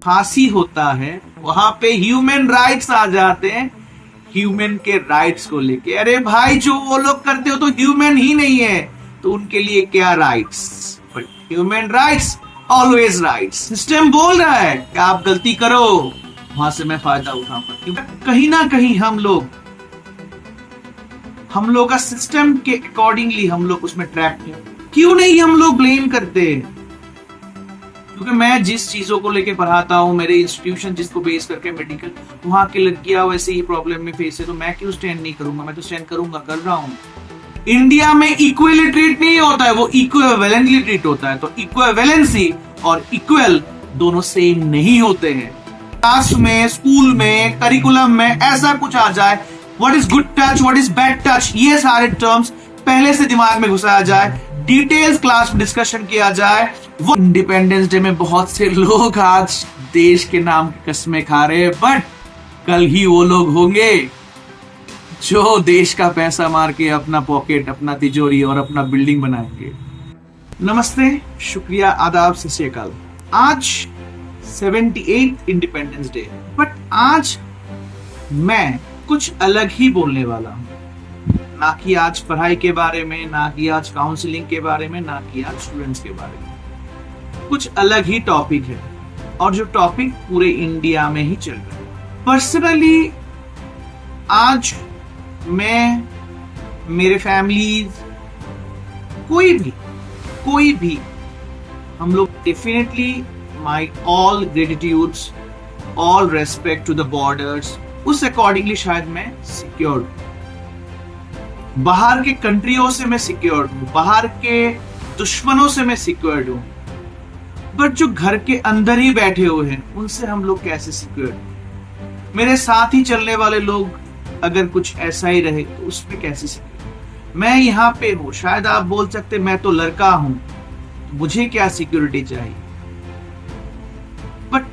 फांसी होता है वहां पे ह्यूमन राइट्स आ जाते हैं, ह्यूमन के राइट्स को लेके। अरे भाई, जो वो लोग करते हो तो ह्यूमन ही नहीं है, तो उनके लिए क्या rights? But human rights always rights. System बोल रहा है कि आप गलती करो, वहां से मैं फायदा उठाऊंगा, क्योंकि कहीं ना कहीं हम लोग का सिस्टम के अकॉर्डिंगली हम लोग उसमें ट्रैप हैं। क्यों नहीं हम लोग ब्लेम करते? क्योंकि मैं जिस चीजों को लेके पढ़ाता हूँ, मेरे इंस्टीट्यूशन जिसको बेस करके मेडिकल, वहां की लड़कियां वैसे ही प्रॉब्लम में फेस है, तो मैं क्यों स्टैंड नहीं करूंगा? मैं तो स्टैंड करूंगा, कर रहा हूँ। इंडिया में इक्वली ट्रीट नहीं होता है, वो इक्विवेलेंटली ट्रीट होता है। तो इक्विवेलेंसी और इक्वल दोनों सेम नहीं होते हैं। क्लास में, स्कूल में, करिकुलम में ऐसा कुछ आ जाए, what is good touch, what is bad touch, ये सारे टर्म्स पहले से दिमाग में घुसाया जाए, डिटेल्स क्लास में डिस्कशन किया जाए। वो इंडिपेंडेंस डे में बहुत से लोग आज देश के नाम की कस्में खा रहे हैं, बट कल ही वो लोग होंगे जो देश का पैसा मार के अपना पॉकेट, अपना तिजोरी और अपना बिल्डिंग बनाएंगे। नमस्ते, शुक्रिया, आदाब, सत श्री अकाल। आज 78th इंडिपेंडेंस डे, बट आज मैं कुछ अलग ही बोलने वाला हूं। ना कि आज पढ़ाई के बारे में, ना कि आज काउंसलिंग के बारे में, ना कि आज स्टूडेंट्स के बारे में। कुछ अलग ही टॉपिक है, और जो टॉपिक पूरे इंडिया में ही चल रहा है। पर्सनली आज मैं, मेरे फैमिली, कोई भी हम लोग definitely my all gratitudes, all respect to the borders, उस अकॉर्डिंगली शायद मैं सिक्योर्ड हूं। बाहर के कंट्रियों से मैं सिक्योर्ड हूं, बाहर के दुश्मनों से मैं सिक्योर्ड हूं, बट जो घर के अंदर ही बैठे हुए हैं उनसे हम लोग कैसे सिक्योर्ड? मेरे साथ ही चलने वाले लोग अगर कुछ ऐसा ही रहे तो उसमें कैसे सिक्योर? मैं यहाँ पे हूं, शायद आप बोल सकते मैं तो लड़का हूं, मुझे क्या सिक्योरिटी चाहिए? बट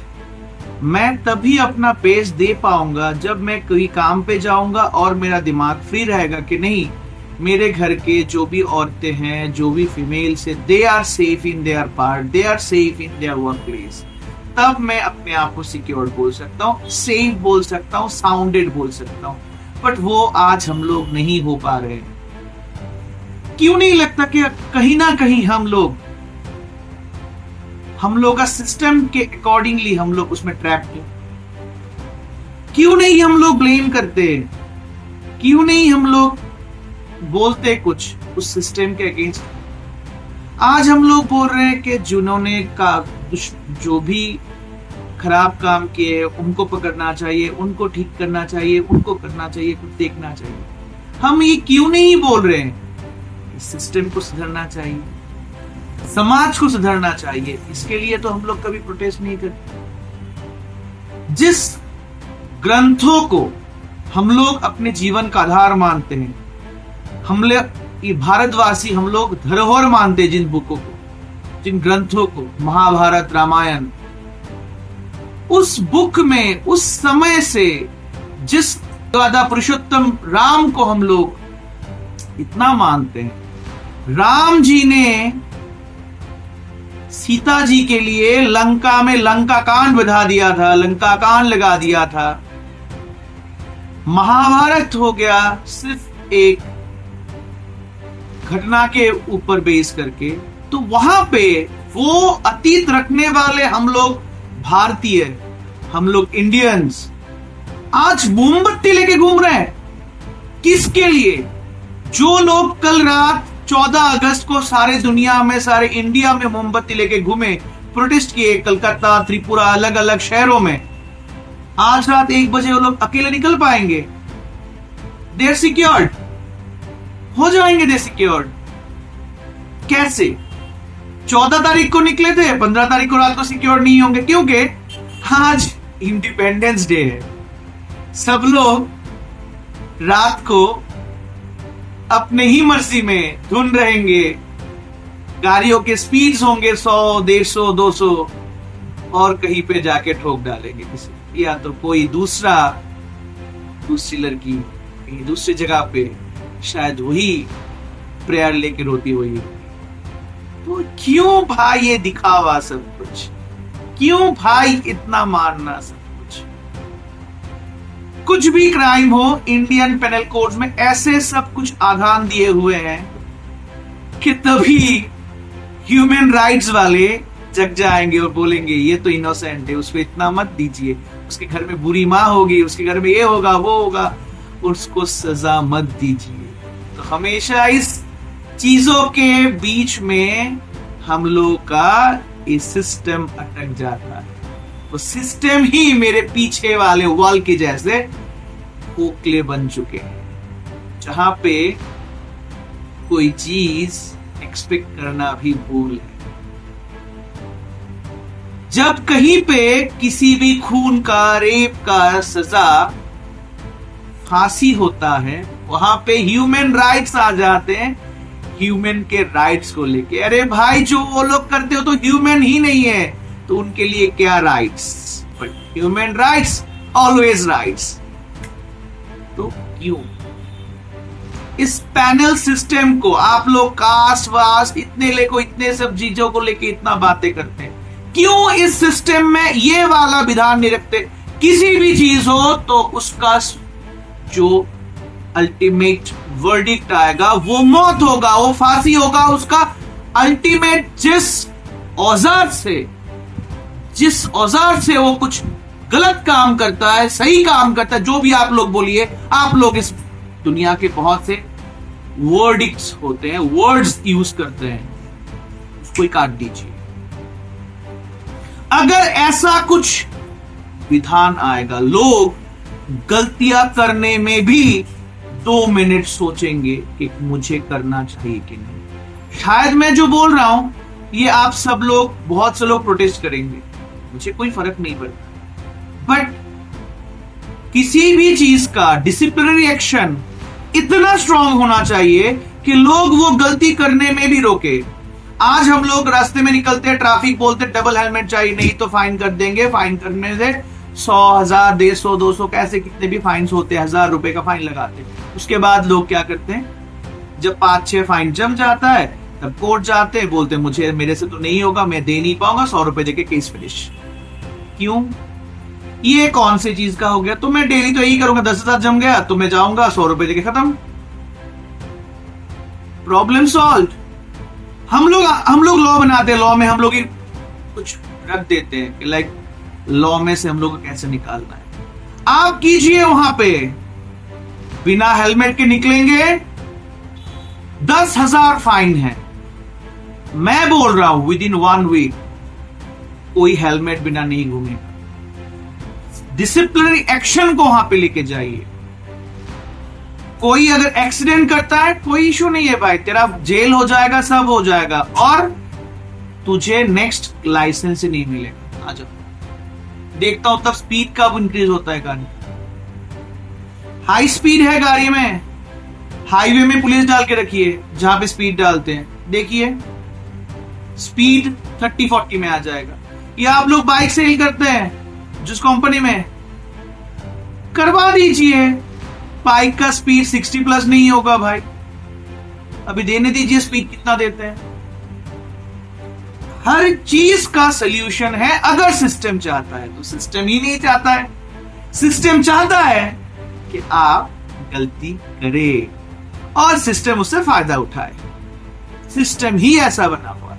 मैं तभी अपना बेस दे पाऊंगा जब मैं कोई काम पे जाऊंगा और मेरा दिमाग फ्री रहेगा कि नहीं, मेरे घर के जो भी औरतें हैं, जो भी फीमेल्स है, they are safe in their part, they are safe in their work place. तब मैं अपने आप को सिक्योर बोल सकता हूँ, सेफ बोल सकता हूँ, साउंडेड बोल सकता हूँ। बट वो आज हम लोग नहीं हो पा रहे। क्यों नहीं लगता कि कहीं ना कहीं हम लोग का सिस्टम के अकॉर्डिंगली हम लोग उसमें ट्रैप हैं? क्यों नहीं हम लोग ब्लेम करते? क्यों नहीं हम लोग बोलते कुछ उस सिस्टम के अगेंस्ट? आज हम लोग बोल रहे हैं कि जिन्होंने जो भी खराब काम किए उनको पकड़ना चाहिए, उनको ठीक करना चाहिए, उनको करना चाहिए, कुछ देखना चाहिए। हम ये क्यों नहीं बोल रहे हैं? सिस्टम को सुधरना चाहिए, समाज को सुधरना चाहिए। इसके लिए तो हम लोग कभी प्रोटेस्ट नहीं करते। जिस ग्रंथों को हम लोग अपने जीवन का आधार मानते हैं, हम लोग भारतवासी, हम लोग धरोहर मानते हैं जिन बुकों को, जिन ग्रंथों को, महाभारत, रामायण, उस बुक में उस समय से जिस दादा पुरुषोत्तम राम को हम लोग इतना मानते हैं, राम जी ने सीता जी के लिए लंका में लंका कांड बधा दिया था, लंका कांड लगा दिया था। महाभारत हो गया सिर्फ एक घटना के ऊपर बेस करके। तो वहां पे वो अतीत रखने वाले हम लोग भारतीय, हम लोग इंडियंस आज मोमबत्ती लेके घूम रहे हैं। किसके लिए? जो लोग कल रात 14 अगस्त को सारे दुनिया में, सारे इंडिया में मोमबत्ती लेके घूमे, प्रोटेस्ट किए, कलकत्ता, त्रिपुरा, अलग अलग शहरों में, आज रात 1 बजे वो लोग अकेले निकल पाएंगे? दे आर सिक्योर्ड, हो जाएंगे दे सिक्योर्ड। कैसे? 14 तारीख को निकले थे, 15 तारीख को रात को सिक्योर नहीं होंगे, क्योंकि आज इंडिपेंडेंस डे है। सब लोग रात को अपने ही मर्जी में धुन रहेंगे, गाड़ियों के स्पीड्स होंगे 100, 150, 200, और कहीं पे जाके ठोक डालेंगे किसी, या तो कोई दूसरी लड़की कहीं दूसरी जगह पे शायद वही प्रेयर लेके रोती हुई। तो क्यों भाई ये दिखावा सब कुछ? क्यों भाई इतना मारना सब कुछ भी क्राइम हो, इंडियन पेनल कोड में ऐसे सब कुछ आधान दिए हुए हैं कि तभी ह्यूमन राइट्स वाले जग जाएंगे और बोलेंगे ये तो इनोसेंट है, उसको इतना मत दीजिए, उसके घर में बुरी माँ होगी, उसके घर में ये होगा वो होगा, उसको सजा मत दीजिए। तो हमेशा इस चीजों के बीच में हम लोग का ये सिस्टम अटक जाता है। वो सिस्टम ही मेरे पीछे वाले वॉल के जैसे खोखले बन चुके हैं, जहां पे कोई चीज एक्सपेक्ट करना भी भूल है। जब कहीं पे किसी भी खून का, रेप का सजा फांसी होता है, वहां पे ह्यूमन राइट्स आ जाते हैं, ह्यूमन के राइट्स को लेके। अरे भाई जो वो लोग करते हो तो ह्यूमन ही नहीं है, तो उनके लिए क्या rights? But human rights always rights. तो क्यों इस पैनल सिस्टम को आप लोग कास्ट वास्ट इतने सब चीजों को लेके इतना बातें करते हैं? क्यों इस सिस्टम में ये वाला विधान नहीं रखते? किसी भी चीज हो तो उसका जो अल्टीमेट वर्डिक्ट आएगा वो मौत होगा, वो फांसी होगा। उसका अल्टीमेट जिस औजार से वो कुछ गलत काम करता है, सही काम करता है, जो भी आप लोग बोलिए, आप लोग इस दुनिया के बहुत से वर्डिक्ट्स होते हैं, वर्ड्स यूज करते हैं, उसको ही काट दीजिए। अगर ऐसा कुछ विधान आएगा, लोग गलतियां करने में भी 2 मिनट सोचेंगे कि मुझे करना चाहिए कि नहीं। शायद मैं जो बोल रहा हूं ये आप सब लोग, बहुत से लोग प्रोटेस्ट करेंगे, मुझे कोई फर्क नहीं पड़ता। बट किसी भी चीज का डिसिप्लिनरी एक्शन इतना स्ट्रांग होना चाहिए कि लोग वो गलती करने में भी रोके। आज हम लोग रास्ते में निकलते हैं, ट्रैफिक बोलते डबल हेलमेट चाहिए, नहीं तो फाइन कर देंगे। फाइन करने से 100, 1000, 150, 200 कैसे कितने भी फाइन होते हैं, 1000 रुपए का फाइन लगाते हैं। उसके बाद लोग क्या करते हैं, जब 5-6 फाइन जम जाता है तब कोर्ट जाते हैं, बोलते हैं मुझे, मेरे से तो नहीं होगा, मैं दे नहीं पाऊंगा, 100 रुपए देके केस फिनिश। क्यों? ये कौन सी चीज का हो गया? तो मैं डेली तो यही करूंगा, 10,000 जम गया तो मैं जाऊंगा, 100 रुपए देके खत्म, प्रॉब्लम सॉल्व। हम लोग लॉ बनाते हैं, लॉ में हम लोग कुछ रख देते हैं कि लाइक लॉ में से हम लोग को कैसे निकालना है। आप कीजिए, वहां पे बिना हेलमेट के निकलेंगे 10,000 फाइन है। मैं बोल रहा हूं विद इन 1 वीक कोई हेलमेट बिना नहीं घूमेगा। डिसिप्लिनरी एक्शन को वहां पे लेके जाइए। कोई अगर एक्सीडेंट करता है कोई इशू नहीं है भाई, तेरा जेल हो जाएगा, सब हो जाएगा, और तुझे नेक्स्ट लाइसेंस ही नहीं मिलेगा। आ जाओ, देखता हूं तब स्पीड कब इंक्रीज होता है गाड़ी। हाई स्पीड है गाड़ी में, हाईवे में पुलिस डाल के रखिए, जहां पे स्पीड डालते हैं, देखिए स्पीड 30-40 में आ जाएगा। या आप लोग बाइक सेल करते हैं जिस कंपनी में, करवा दीजिए, बाइक का स्पीड 60+ नहीं होगा भाई, अभी देने दीजिए स्पीड कितना देते हैं। हर चीज का सलूशन है अगर सिस्टम चाहता है, तो सिस्टम ही नहीं चाहता है। सिस्टम चाहता है कि आप गलती करें और सिस्टम उससे फायदा उठाए। सिस्टम ही ऐसा बना हुआ है।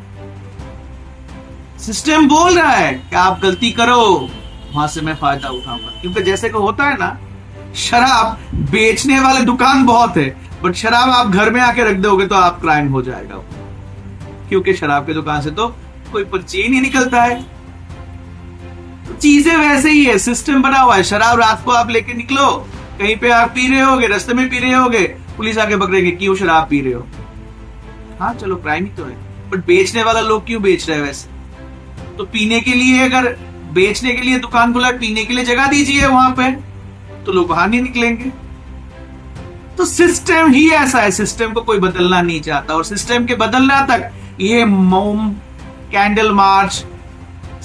सिस्टम बोल रहा है कि आप गलती करो, वहां से मैं फायदा उठाऊंगा। क्योंकि जैसे को होता है ना, शराब बेचने वाले दुकान बहुत है, बट शराब आप घर में आके रख दोगे तो आप क्राइम हो जाएगा, क्योंकि शराब की दुकान से तो कोई पर्ची नहीं निकलता है। तो चीजें वैसे ही है, सिस्टम बना हुआ है। शराब रात को आप लेके निकलो, कहीं पे आप पी रहे होगे, रास्ते में पी रहे होगे, पुलिस आके पकड़ेगी, क्यों शराब पी रहे हो? हाँ चलो क्राइम ही तो है, बट बेचने वाला लोग क्यों बेच रहे हैं वैसे? तो पीने के लिए, अगर बेचने के लिए दुकान खुला, पीने के लिए जगह दीजिए वहां पे, तो लोग बाहर नहीं निकलेंगे। तो सिस्टम ही ऐसा है, सिस्टम को कोई बदलना नहीं चाहता, और सिस्टम के बदलना तक ये मोम, कैंडल मार्च,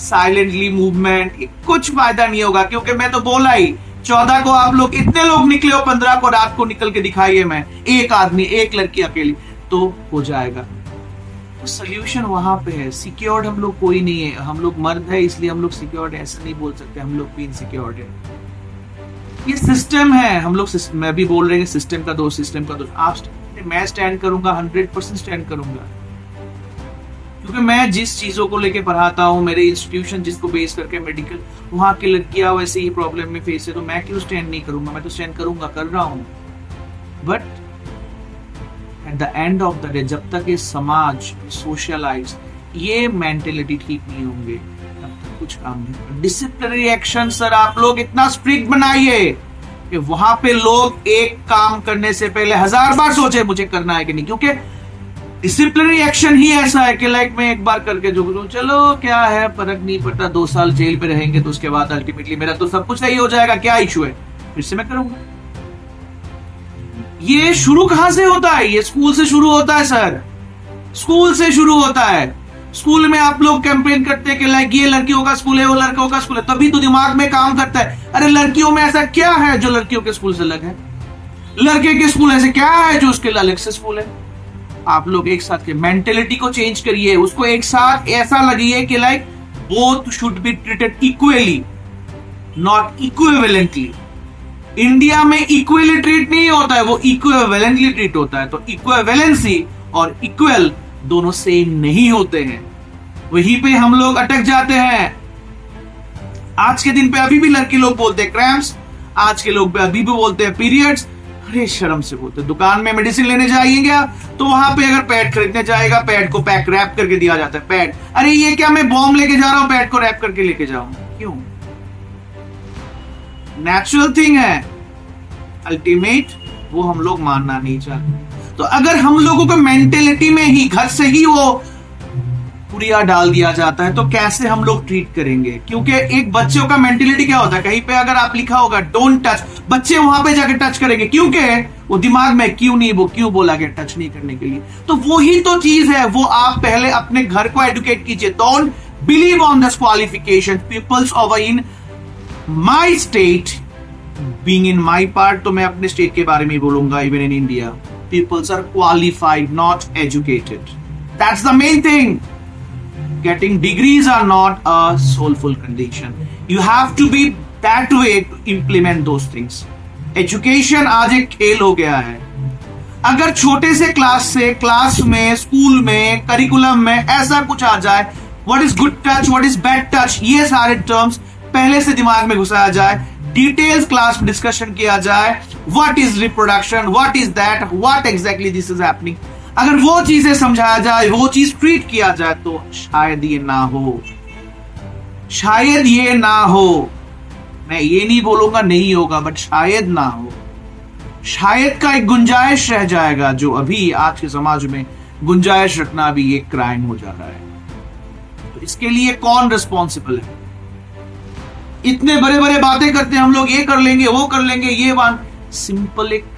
साइलेंटली मूवमेंट, कुछ फायदा नहीं होगा। क्योंकि मैं तो बोला ही, 14 को आप लोग इतने लोग निकले हो, 15 को रात को निकल के दिखाइए, मैं एक आदमी, एक लड़की अकेली, तो हो जाएगा। तो सोल्यूशन वहां पे है। सिक्योर्ड हम लोग कोई नहीं है, हम लोग मर्द है इसलिए हम लोग सिक्योर्ड है ऐसा नहीं बोल सकते, हम लोग भी इनसिक्योर्ड है। ये सिस्टम है, हम लोग मैं भी बोल रहे हैं सिस्टम का दोष, सिस्टम का दोष। आप मैं स्टैंड करूंगा, 100% स्टैंड करूंगा, क्योंकि मैं जिस चीजों को लेके पढ़ाता हूँ, मेरे इंस्टीट्यूशन जिसको बेस करके मेडिकल, वहां की लड़कियां वैसे ही प्रॉब्लम में फेस है, तो मैं क्यों स्टैंड नहीं करूंगा? मैं तो स्टैंड करूंगा, कर रहा हूं। But at the end of the day, जब तक ये समाज सोशलाइज, ये मेंटेलिटी ठीक नहीं होंगे, तब तक कुछ काम नहीं। डिसिप्लिनरी एक्शन सर आप लोग इतना स्ट्रिक्ट बनाइए कि वहां पे लोग एक काम करने से पहले 1000 बार सोचे मुझे करना है कि नहीं, क्योंकि डिसिप्लिनरी एक्शन ही ऐसा है कि लाइक मैं एक बार करके जो करूं, चलो क्या है फर्क नहीं पड़ता, 2 साल जेल पे रहेंगे तो उसके बाद अल्टीमेटली मेरा तो सब कुछ सही हो जाएगा, क्या इशू है, फिर से मैं करूंगा। ये शुरू कहां से होता है? ये स्कूल से शुरू होता है सर, स्कूल से शुरू होता है। स्कूल में आप लोग कैंपेन करते हैं कि लाइक ये लड़कियों का स्कूल है, वो लड़कों का स्कूल है, तभी तो दिमाग में काम करता है। अरे लड़कियों में ऐसा क्या है जो लड़कियों के स्कूल से अलग है? लड़के के स्कूल ऐसे क्या है जो उसके अलग से स्कूल है? आप लोग एक साथ के मेंटेलिटी को चेंज करिए, उसको एक साथ ऐसा लगिए कि like both should be treated equally, not equivalently. India में इक्वली ट्रीट नहीं होता है, वो इक्विवेलेंटली ट्रीट होता है। तो इक्विवेलेंसी और इक्वल दोनों सेम नहीं होते हैं, वहीं पे हम लोग अटक जाते हैं। आज के दिन पे अभी भी लड़के लोग बोलते हैं क्रैम्प्स, आज के लोग अभी भी बोलते हैं पीरियड्स। अरे शर्म से बोलते हैं। दुकान में मेडिसिन लेने जाएंगे तो वहां पे अगर पैड खरीदने जाएगा, पैड को पैक रैप करके दिया जाता है। पैड, अरे ये क्या मैं बॉम्ब लेके जा रहा हूं, पैड को रैप करके लेके जाऊं? क्यों? नेचुरल थिंग है, अल्टीमेट वो हम लोग मानना नहीं चाहते। तो अगर हम लोगों को मेंटेलिटी में ही घर से ही वो पुड़िया डाल दिया जाता है तो कैसे हम लोग ट्रीट करेंगे? क्योंकि एक बच्चों का मेंटेलिटी क्या होता है, कहीं पे अगर आप लिखा होगा डोंट टच, बच्चे वहां पे जाके टच करेंगे, क्योंकि वो दिमाग में क्यों नहीं, वो क्यों बोला गया टच नहीं करने के लिए। तो वही तो चीज है, वो आप पहले अपने घर को एडुकेट कीजिए। Don't believe on this qualification peoples of in my state, being in my part, तो मैं अपने स्टेट के बारे में बोलूंगा। Even in India peoples are qualified, not educated. That's the main thing. Getting degrees are not a soulful condition. You have to be that way to implement those things. Education आज एक खेल हो गया है। अगर छोटे से क्लास से, क्लास में, स्कूल में, करिकुलम में ऐसा कुछ आ जाए, what is good touch, what is bad touch, ये सारे टर्म्स पहले से दिमाग में घुसाया जाए, डिटेल्स क्लास में डिस्कशन किया जाए, what is reproduction, what is that, what exactly this is happening, अगर वो चीजें समझाया जाए, वो चीज ट्रीट किया जाए, तो शायद ये ना हो, शायद ये ना हो। मैं ये नहीं बोलूंगा नहीं होगा, बट शायद ना हो। शायद का एक गुंजाइश रह जाएगा, जो अभी आज के समाज में गुंजाइश रखना भी एक क्राइम हो जा रहा है। तो इसके लिए कौन रिस्पॉन्सिबल है? इतने बड़े बड़े बातें करते हैं हम लोग, ये कर लेंगे, वो कर लेंगे, ये वन सिंपल एक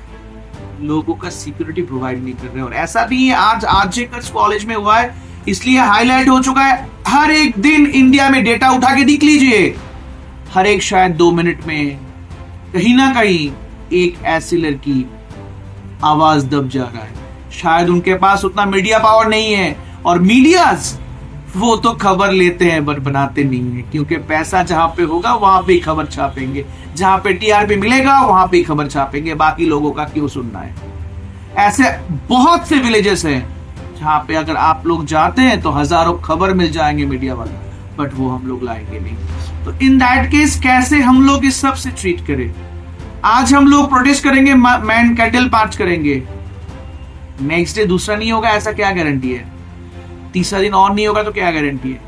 लोगों का सिक्योरिटी प्रोवाइड नहीं कर रहे। और ऐसा भी है, आज कॉलेज में हुआ है, इसलिए हाईलाइट हो चुका है। हर एक दिन इंडिया में डेटा उठा के देख लीजिए, हर एक शायद 2 मिनट में कहीं ना कहीं एक ऐसी लड़की आवाज दब जा रहा है। शायद उनके पास उतना मीडिया पावर नहीं है, और मीडियाज वो तो खबर लेते हैं बट बनाते नहीं है, क्योंकि पैसा जहां पे होगा वहां पे ही खबर छापेंगे, जहां पे टीआरपी मिलेगा वहां पे ही खबर छापेंगे, बाकी लोगों का क्यों सुनना है। ऐसे बहुत से विलेजेस हैं जहां पे अगर आप लोग जाते हैं तो हजारों खबर मिल जाएंगे मीडिया वाले, बट वो हम लोग लाएंगे नहीं। तो इन दैट केस कैसे हम लोग इस सब से ट्रीट करें? आज हम लोग प्रोटेस्ट करेंगे, मैन कैंडल मार्च करेंगे, नेक्स्ट डे दूसरा नहीं होगा, ऐसा क्या गारंटी है? तीसरा दिन और नहीं होगा तो क्या गारंटी है?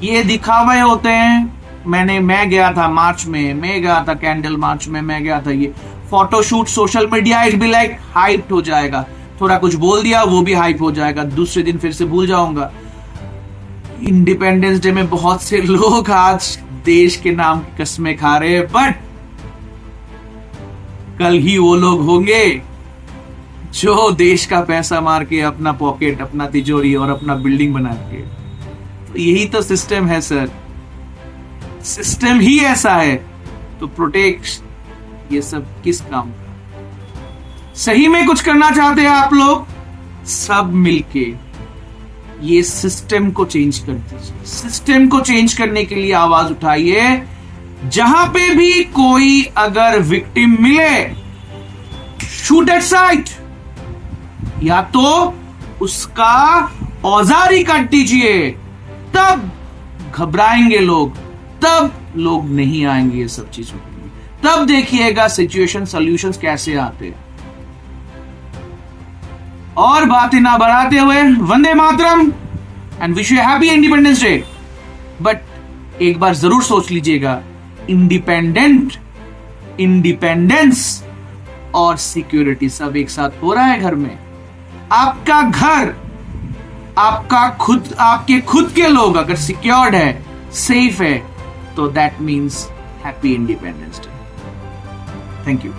ये दिखावे होते हैं। मैं गया था मार्च में, मैं गया था कैंडल मार्च में, मैं गया था, ये photoshoot social media it be like hype हो जाएगा, थोड़ा कुछ बोल दिया वो भी हाइप हो जाएगा, दूसरे दिन फिर से भूल जाऊंगा। इंडिपेंडेंस डे में बहुत से लोग आज देश के नाम की कस्में खा रहे हैं, बट कल ही वो लोग होंगे जो देश का पैसा मार के अपना पॉकेट, अपना तिजोरी और अपना बिल्डिंग बना के। तो यही तो सिस्टम है सर, सिस्टम ही ऐसा है। तो प्रोटेक्ट ये सब किस काम का? सही में कुछ करना चाहते हैं आप लोग सब मिलके ये सिस्टम को चेंज कर दीजिए। सिस्टम को चेंज करने के लिए आवाज उठाइए। जहां पे भी कोई अगर विक्टिम मिले, शूट एट साइट, या तो उसका औजार ही काट दीजिए। तब घबराएंगे लोग, तब लोग नहीं आएंगे ये सब चीजों के लिए। तब देखिएगा सिचुएशन सॉल्यूशंस कैसे आते हैं। और बातें ना बढ़ाते हुए, Vande Mataram and wish you happy Independence Day. But एक बार जरूर सोच लीजिएगा, इंडिपेंडेंस और सिक्योरिटी सब एक साथ हो रहा है घर में। आपका घर, आपके खुद के लोग अगर सिक्योर्ड है, सेफ है, तो that means happy Independence day. Thank you.